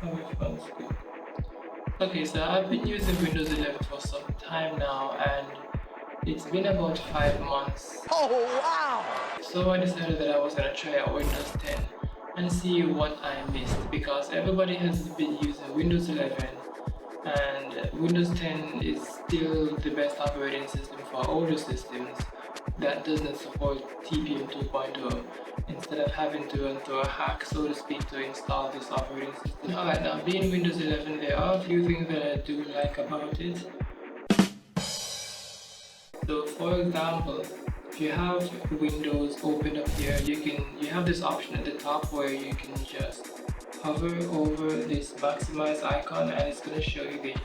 Which one's good? Okay, so I've been using Windows 11 for some time now, and it's been about 5 months. Oh, wow! So I decided that I was gonna try out Windows 10 and see what I missed, because everybody has been using Windows 11 and Windows 10 is still the best operating system for older systems that doesn't support TPM 2.0, instead of having to run through a hack, so to speak, to install this operating system. Alright, now being Windows 11, there are a few things that I do like about it. So for example, if you have Windows open up here, you have this option at the top where you can just hover over this maximize icon, and it's going to show you the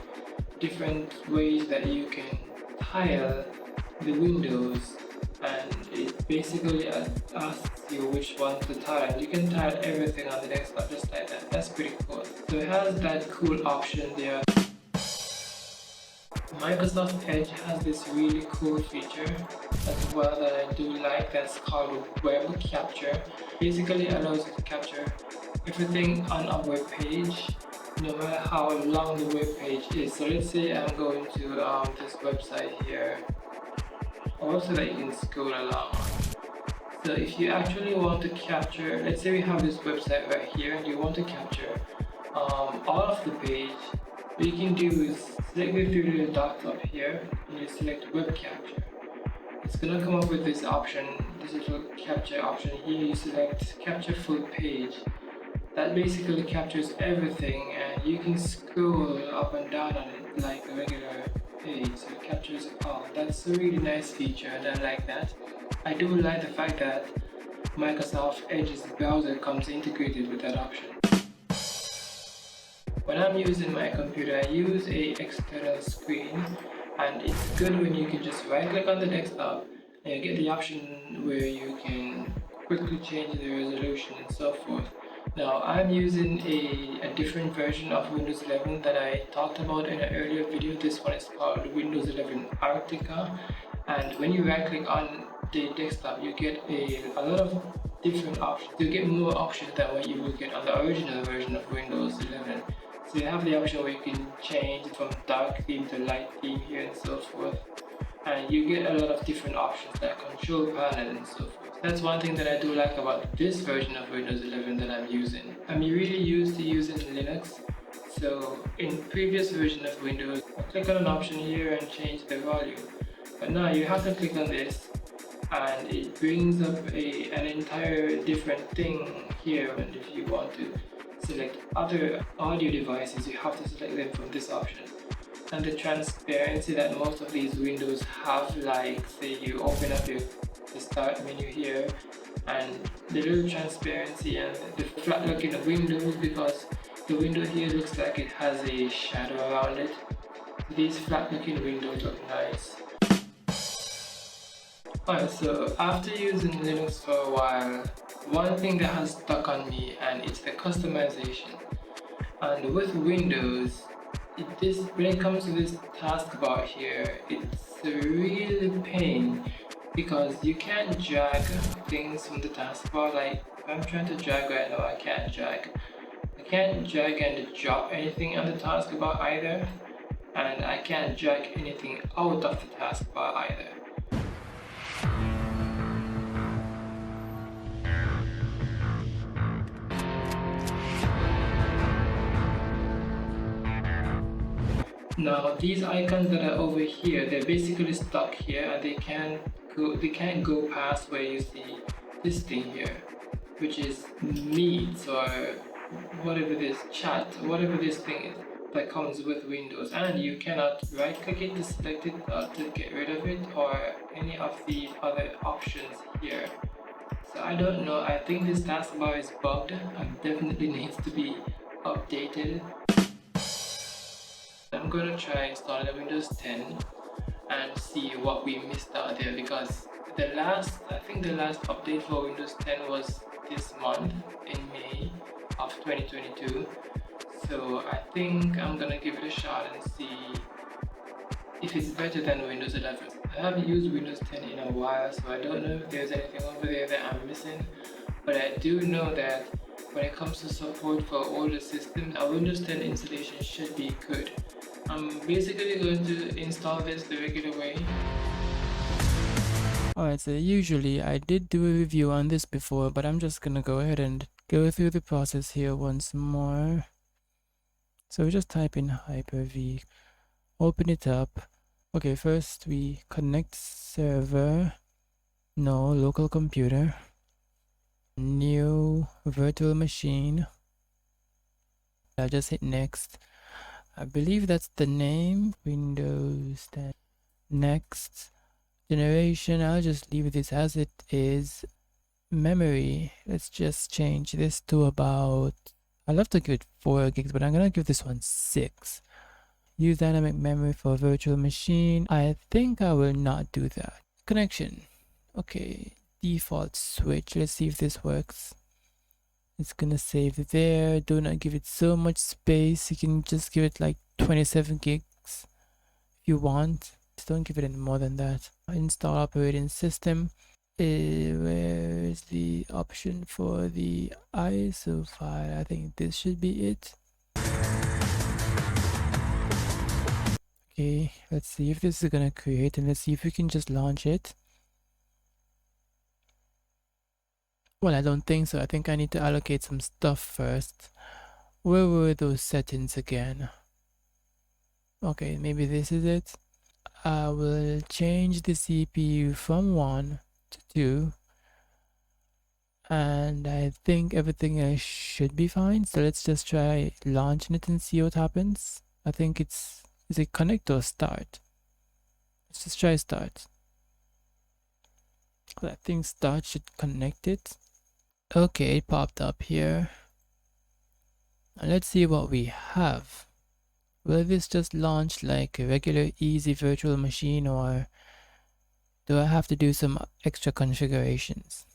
different ways that you can tile the windows, and it basically asks you which one to tile, and you can tile everything on the desktop just like that. That's pretty cool. So it has that cool option there. Microsoft Edge has this really cool feature as well that I do like, that's called web capture. Basically allows you to capture everything on a web page, no matter how long the web page is. So let's say I'm going to this website here, also that you can scroll along. So if you actually want to capture, let's say we have this website right here and you want to capture all of the page, what you can do is select the three little dots up here and you select web capture. It's gonna come up with this option, this little capture option here. You select capture full page. That basically captures everything and you can scroll up and down on it like a regular page, so it captures it all. That's a really nice feature and I like that. I do like the fact that Microsoft Edge's browser comes integrated with that option. When I'm using my computer, I use a external screen, and it's good when you can just right click on the desktop and you get the option where you can quickly change the resolution and so forth. Now I'm using a different version of Windows 11 that I talked about in an earlier video. This one is called Windows 11 Arctica, and when you right click on the desktop you get a lot of different options. You get more options than what you will get on the original version of Windows 11. So you have the option where you can change from dark theme to light theme here and so forth. And you get a lot of different options like control panel and so forth. That's one thing that I do like about this version of Windows 11 that I'm using. I'm really used to using Linux. So in previous version of Windows, I click on an option here and change the volume. But now you have to click on this and it brings up an entire different thing here. And if you want to select other audio devices, you have to select them from this option. And the transparency that most of these windows have, like say you open up the start menu here, and the little transparency and the flat looking windows, because the window here looks like it has a shadow around it. These flat looking windows look nice. Alright, so after using Linux for a while, one thing that has stuck on me, and it's the customization. And with Windows, when it comes to this taskbar here, it's a real pain because you can't drag things from the taskbar. Like if I'm trying to drag right now, I can't drag. I can't drag and drop anything on the taskbar either, and I can't drag anything out of the taskbar either. Now these icons that are over here, they're basically stuck here and they can't go past where you see this thing here, which is Meet or whatever this chat, whatever this thing is that comes with Windows, and you cannot right click it to select it or to get rid of it or any of the other options here. So I don't know, I think this taskbar is bugged and definitely needs to be updated. I'm gonna try installing Windows 10 and see what we missed out there, because I think the last update for Windows 10 was this month in May of 2022. So I think I'm gonna give it a shot and see if it's better than Windows 11. I haven't used Windows 10 in a while, so I don't know if there's anything over there that I'm missing, but I do know that when it comes to support for older systems, a Windows 10 installation should be good. I'm basically going to install this the regular way. Alright, so usually I did do a review on this before, but I'm just gonna go ahead and go through the process here once more. So we just type in Hyper-V, open it up. Okay, first we connect server, no, local computer, new virtual machine. I'll just hit next. I believe that's the name, Windows 10. Next. Generation, I'll just leave this as it is. Memory, let's just change this to about, I love to give it 4 gigs, but I'm gonna give this one 6. Use dynamic memory for virtual machine. I think I will not do that. Connection, okay, default switch. Let's see if this works. It's gonna save there. Do not give it so much space. You can just give it like 27 gigs if you want. Just don't give it any more than that. Install operating system. Where is the option for the ISO file? I think this should be it. Okay, let's see if this is gonna create, and let's see if we can just launch it. Well, I don't think so. I think I need to allocate some stuff first. Where were those settings again? Okay, maybe this is it. I will change the CPU from 1 to 2, and I think everything else should be fine. So let's just try launching it and see what happens. I think is it connect or start? Let's just try start. I think start should connect it. Okay, it popped up here. And let's see what we have. Will this just launch like a regular easy virtual machine, or do I have to do some extra configurations?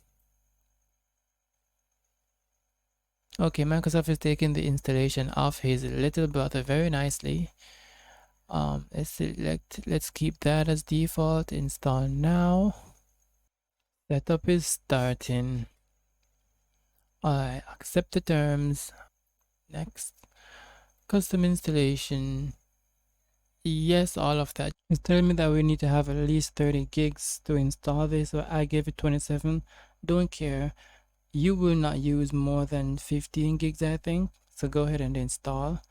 Okay, Microsoft is taking the installation of his little brother very nicely. Let's keep that as default. Install now. Setup is starting. Alright, accept the terms. Next. Custom installation. Yes, all of that. It's telling me that we need to have at least 30 gigs to install this, so I gave it 27. Don't care. You will not use more than 15 gigs, I think. So go ahead and install.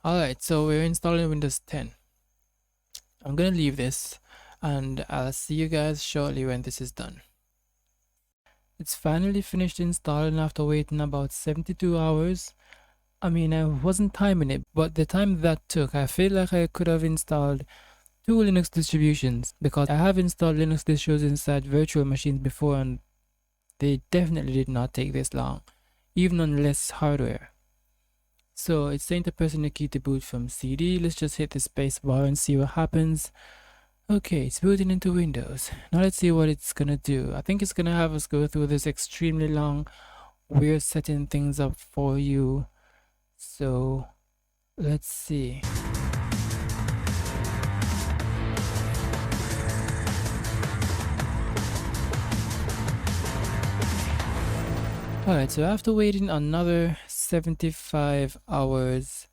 Alright, so we're installing Windows 10. I'm gonna leave this, and I'll see you guys shortly when this is done. It's finally finished installing after waiting about 72 hours. I mean, I wasn't timing it, but the time that took, I feel like I could have installed 2 Linux distributions, because I have installed Linux distros inside virtual machines before, and they definitely did not take this long, even on less hardware. So it's saying to press the key to boot from CD. Let's just hit the space bar and see what happens. Okay, it's booting into Windows. Now let's see what it's gonna do. I think it's gonna have us go through this extremely long, we're setting things up for you. So let's see. Alright, so after waiting another 75 hours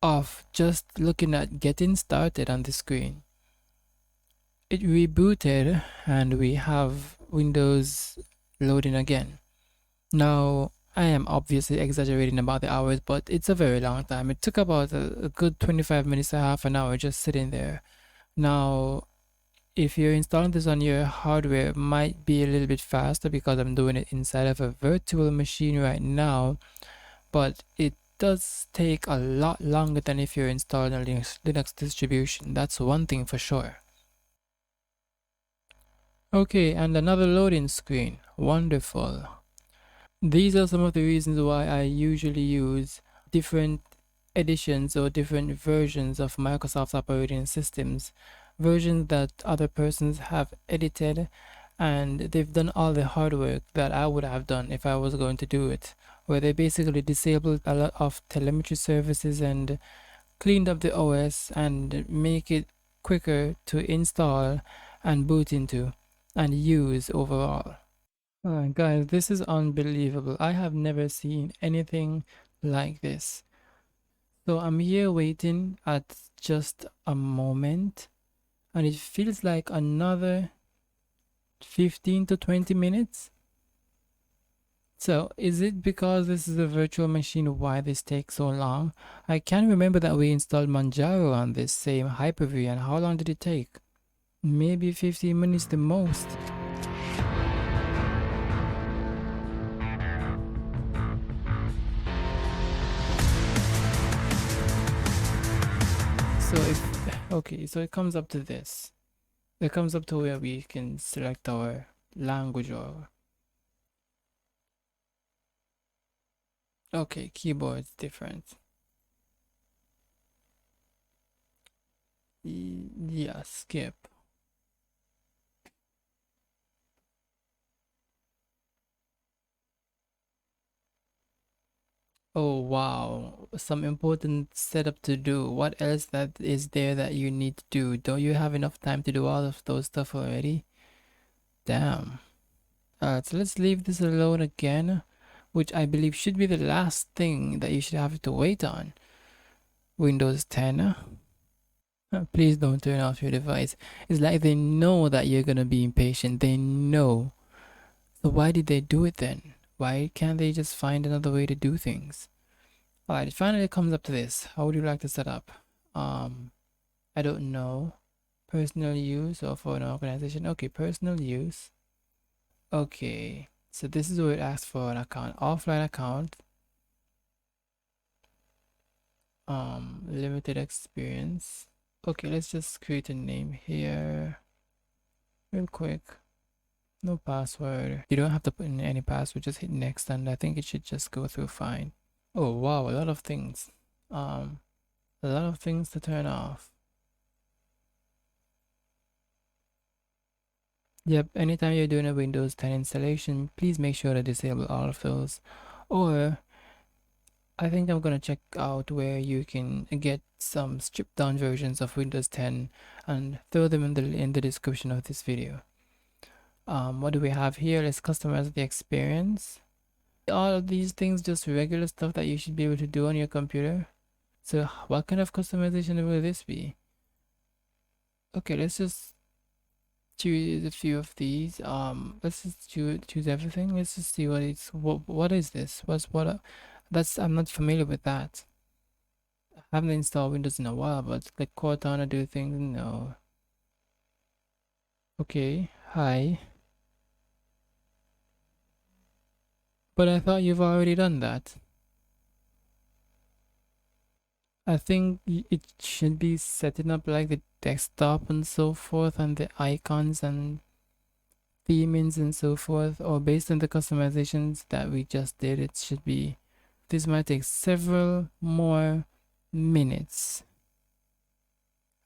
of just looking at getting started on the screen, it rebooted and we have Windows loading again. Now, I am obviously exaggerating about the hours, but it's a very long time. It took about a good 25 minutes to half an hour just sitting there. Now, if you're installing this on your hardware, it might be a little bit faster because I'm doing it inside of a virtual machine right now, but it does take a lot longer than if you're installing a Linux distribution. That's one thing for sure. Okay, and another loading screen. Wonderful. These are some of the reasons why I usually use different editions or different versions of Microsoft's operating systems, versions that other persons have edited, and they've done all the hard work that I would have done if I was going to do it, where they basically disabled a lot of telemetry services and cleaned up the OS and make it quicker to install and boot into and use overall. Guys, this is unbelievable. I have never seen anything like this. So I'm here waiting at just a moment, and it feels like another 15 to 20 minutes. So is it because this is a virtual machine why this takes so long? I can remember that we installed Manjaro on this same Hyper-V, and how long did it take? Maybe 15 minutes the most. So if, okay, so it comes up to this. It comes up to where we can select our language or, okay, keyboard's different. Yeah, skip. Oh wow, some important setup to do. What else that is there that you need to do? Don't you have enough time to do all of those stuff already? Damn. So let's leave this alone again, which I believe should be the last thing that you should have to wait on. Windows 10. Please don't turn off your device. It's like they know that you're gonna be impatient. They know. So why did they do it then? Why can't they just find another way to do things? Alright, it finally comes up to this. How would you like to set up? I don't know. Personal use or for an organization? Okay, personal use. Okay, so this is where it asks for an account. Offline account. Limited experience. Okay, let's just create a name here real quick. No password. You don't have to put in any password, just hit next and I think it should just go through fine. Oh wow, a lot of things. A lot of things to turn off. Yep, anytime you're doing a Windows 10 installation, please make sure to disable all of those. Or I think I'm gonna check out where you can get some stripped down versions of Windows 10 and throw them in the description of this video. What do we have here? Let's customize the experience. All of these things just regular stuff that you should be able to do on your computer. So what kind of customization will this be? Okay, let's just choose a few of these. Let's just choose everything. Let's just see what is this? That's I'm not familiar with that. I haven't installed Windows in a while, but like Cortana do things, no. Okay, hi. But I thought you've already done that. I think it should be setting up like the desktop and so forth and the icons and themings and so forth, or based on the customizations that we just did, it should be. This might take several more minutes.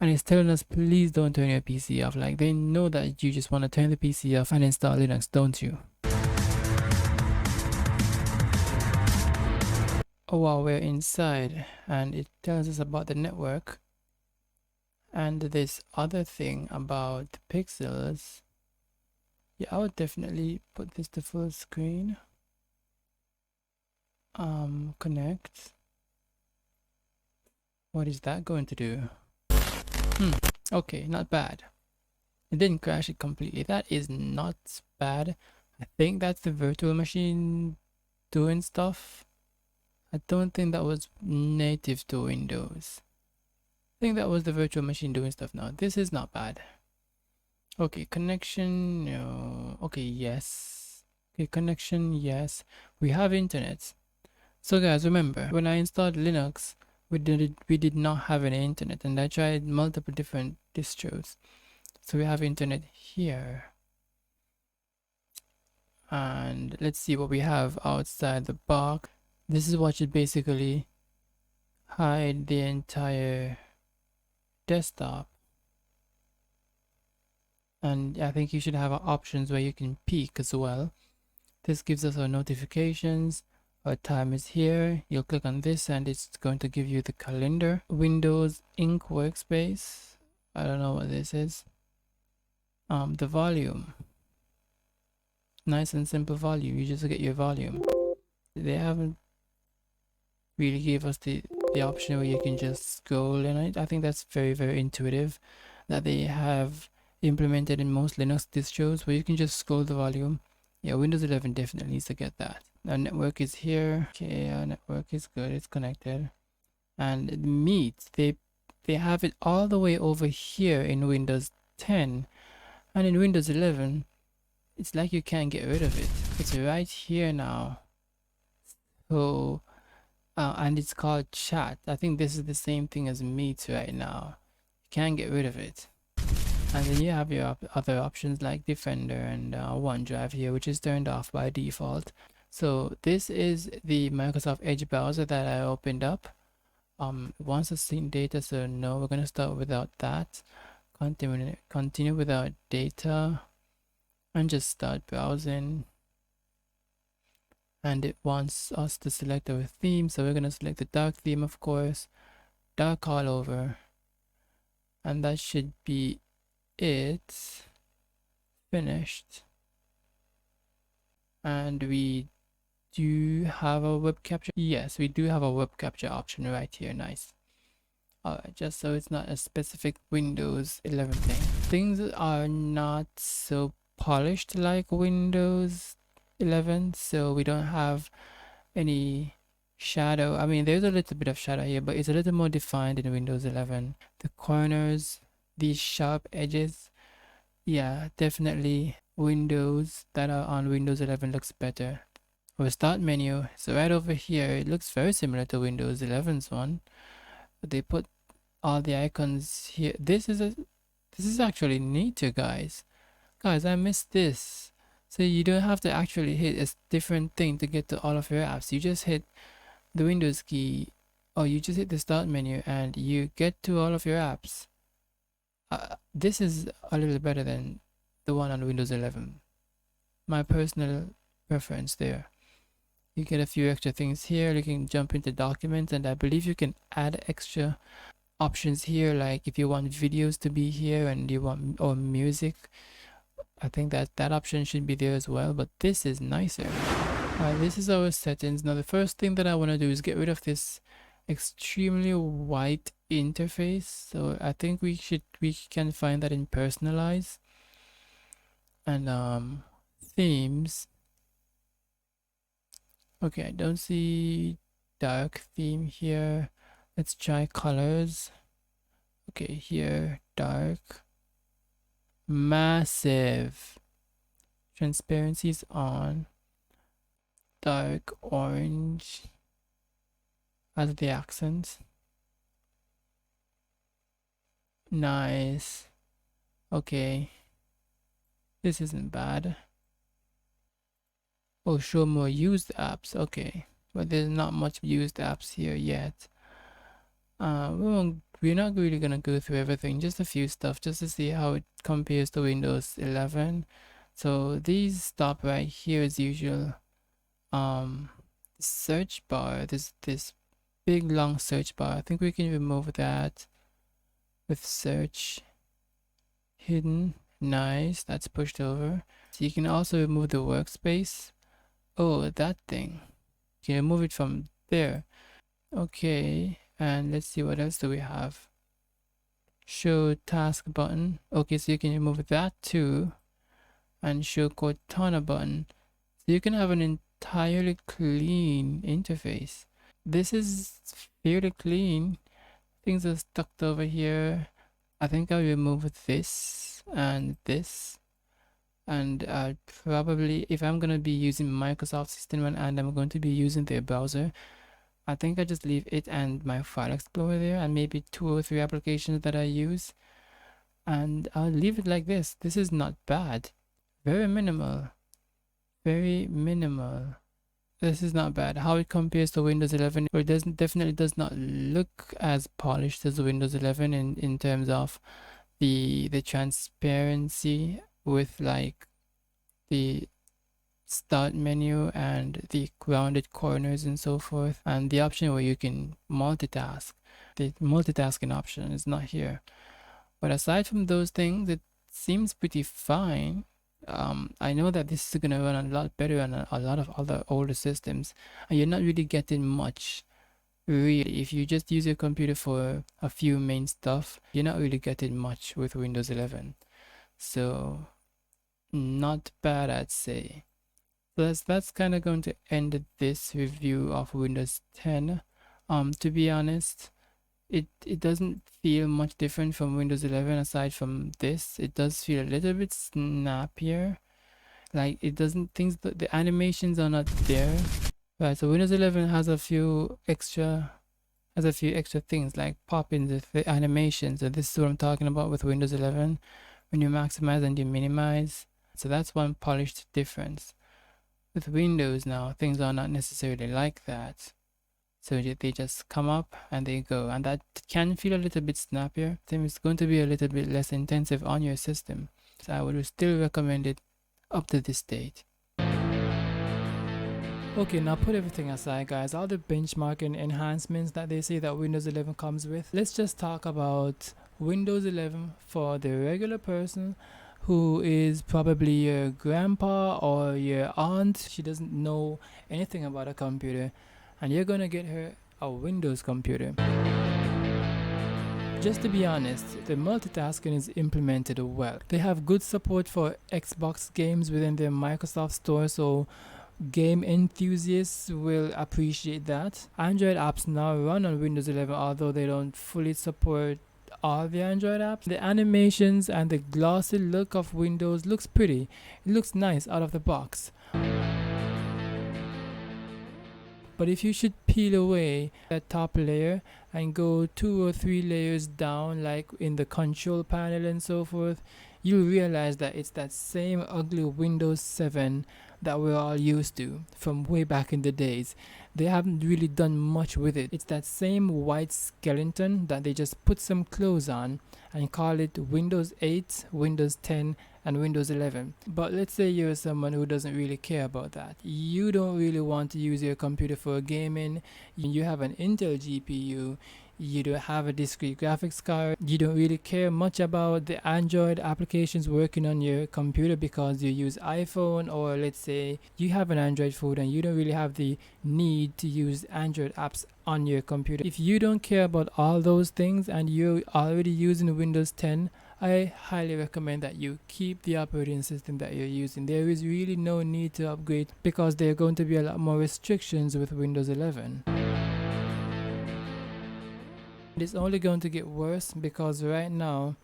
And it's telling us please don't turn your PC off. Like they know that you just want to turn the PC off and install Linux, don't you? Oh wow, we're inside and it tells us about the network and this other thing about the pixels. Yeah, I would definitely put this to full screen. Connect. What is that going to do? Okay, not bad. It didn't crash it completely. That is not bad. I think that's the virtual machine doing stuff. I don't think that was native to Windows. I think that was the virtual machine doing stuff now. This is not bad. Okay, connection, no. Okay, yes. Okay, connection, yes. We have internet. So guys, remember, when I installed Linux, we did not have any internet and I tried multiple different distros. So we have internet here. And let's see what we have outside the box. This is what should basically hide the entire desktop. And I think you should have options where you can peek as well. This gives us our notifications. Our time is here. You'll click on this and it's going to give you the calendar. Windows Ink Workspace. I don't know what this is. The volume. nice and simple volume. You just get your volume. They haven't really gave us the option where you can just scroll, and I think that's very intuitive that they have implemented in most Linux distros where you can just scroll the volume. Yeah, Windows 11 definitely needs to get that. Our network is here. Okay, our network is good. It's connected. And Meet, they have it all the way over here in Windows 10, and in Windows 11 it's like you can't get rid of it. It's right here now. So and it's called Chat. I think this is the same thing as Meet right now. You can't get rid of it. And then you have your other options like Defender and OneDrive here, which is turned off by default. So this is the Microsoft Edge browser that I opened up. It wants to sync data, so no, we're gonna start without that. Continue without data, and just start browsing. And it wants us to select our theme, so we're gonna select the dark theme, of course, dark all over, and that should be it. Finished. And we do have a web capture. Yes, we do have a web capture option right here. Nice. Alright, just so it's not a specific Windows 11 thing. Things are not so polished like Windows 11, so we don't have any shadow. I mean, there's a little bit of shadow here, but it's a little more defined in Windows 11. The corners, these sharp edges, yeah, definitely Windows that are on Windows 11 looks better. Our start menu, so right over here, it looks very similar to Windows 11's one, but they put all the icons here. This is actually neater, guys. Guys, I missed this. So you don't have to actually hit a different thing to get to all of your apps. You just hit the Windows key, or you just hit the start menu and you get to all of your apps. This is a little better than the one on Windows 11. My personal preference there. You get a few extra things here. You can jump into documents, and I believe you can add extra options here, like if you want videos to be here and you want or music. I think that option should be there as well, but this is nicer. This is our settings. Now the first thing that I want to do is get rid of this extremely white interface. So I think we can find that in personalize and themes. Okay, I don't see dark theme here. Let's try colors. Okay, here dark, massive, transparency is on, dark orange as the accent. Nice. Okay, this isn't bad. Oh, show more used apps. Okay, but there's not much used apps here yet. We're not really gonna go through everything, just a few stuff, just to see how it compares to Windows 11. So these stop right here as usual. Search bar, this big long search bar. I think we can remove that with search hidden. Nice, that's pushed over. So you can also remove the workspace. Oh, that thing. You can remove it from there. Okay, and let's see what else do we have. Show task button. Okay, so you can remove that too. And show Cortana button. So you can have an entirely clean interface. This is fairly clean. Things are stuck over here. I think I'll remove this and this. And probably if I'm gonna be using Microsoft System and I'm going to be using their browser, I think I just leave it and my file explorer there, and maybe 2 or 3 applications that I use, and I'll leave it like this. This is not bad. Very minimal. Very minimal. This is not bad. How it compares to Windows 11, it definitely does not look as polished as Windows 11 in terms of the transparency with like the start menu and the rounded corners and so forth, and the option where you can multitask. The multitasking option is not here, but aside from those things, it seems pretty fine. I know that this is gonna run a lot better on a lot of other older systems, and you're not really getting much. Really, if you just use your computer for a few main stuff, you're not really getting much with Windows 11. So, not bad, I'd say. So that's kind of going to end this review of Windows 10. To be honest, it doesn't feel much different from Windows 11 aside from this. It does feel a little bit snappier. Like it doesn't things the animations are not there. Right, so Windows 11 has a few extra things like pop-ins, the animations, and this is what I'm talking about with Windows 11 when you maximize and you minimize. So that's one polished difference. With Windows now, things are not necessarily like that. So they just come up and they go, and that can feel a little bit snappier. It's going to be a little bit less intensive on your system. So I would still recommend it up to this date. Okay, now put everything aside, guys. All the benchmarking enhancements that they say that Windows 11 comes with. Let's just talk about Windows 11 for the regular person who is probably your grandpa or your aunt. She doesn't know anything about a computer, and you're gonna get her a Windows computer. Just to be honest, the multitasking is implemented well. They have good support for Xbox games within their Microsoft Store, so game enthusiasts will appreciate that. Android apps now run on Windows 11, although they don't fully support all the Android apps. The animations and the glossy look of Windows looks pretty. It looks nice out of the box. But if you should peel away that top layer and go 2 or 3 layers down, like in the control panel and so forth, you'll realize that it's that same ugly Windows 7 that we're all used to from way back in the days. They haven't really done much with it. It's that same white skeleton that they just put some clothes on and call it Windows 8, Windows 10, and Windows 11. But let's say you're someone who doesn't really care about that. You don't really want to use your computer for gaming. You have an Intel GPU. You don't have a discrete graphics card. You don't really care much about the Android applications working on your computer because you use iPhone, or let's say you have an Android phone and you don't really have the need to use Android apps on your computer. If you don't care about all those things and you're already using Windows 10, I highly recommend that you keep the operating system that you're using. There is really no need to upgrade because there are going to be a lot more restrictions with Windows 11. It's only going to get worse because right now,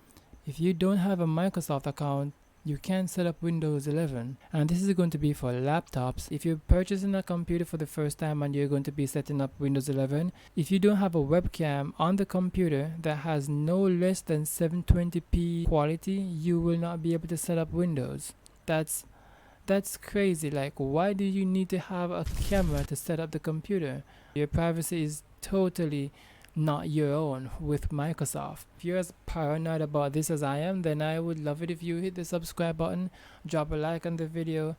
if you don't have a Microsoft account, you can't set up Windows 11. And this is going to be for laptops. If you're purchasing a computer for the first time and you're going to be setting up Windows 11, if you don't have a webcam on the computer that has no less than 720p quality, you will not be able to set up Windows. That's crazy. Like, why do you need to have a camera to set up the computer? Your privacy is totally not your own with Microsoft. If you're as paranoid about this as I am, then I would love it if you hit the subscribe button, drop a like on the video,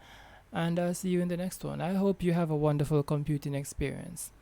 and I'll see you in the next one. I hope you have a wonderful computing experience.